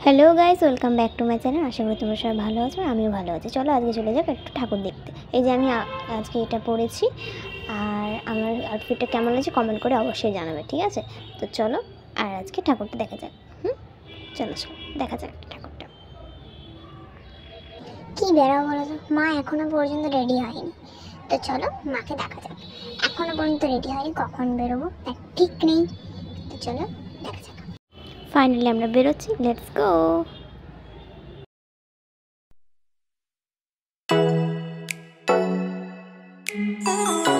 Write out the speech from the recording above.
Hello guys, welcome back to my channel. আশা করি তোমরা সবাই ভালো আছো, আমিও ভালো আছি। চলো আজকে চলে যাক একটু ঠাকুর দেখতে। এই যে আমি আজকে এটা পরেছি, আর আমার আউটফিটটা কেমন লাগছে কমেন্ট করে অবশ্যই জানাবে, ঠিক আছে? তো চলো আর আজকে ঠাকুরটা দেখা যাক। চলো চলো দেখা যাক ঠাকুরটা। কি বেরো বলো তো, মা এখনো পর্যন্ত রেডি হয়নি। তো চলো মাকে দেখা যাক। এখনো পর্যন্ত রেডি হয়নি, কখন বেরোবো তার ঠিক নেই। তো চলো দেখা যাক। ফাইনালি আমরা বেরোচ্ছি, লেটস গো। Oh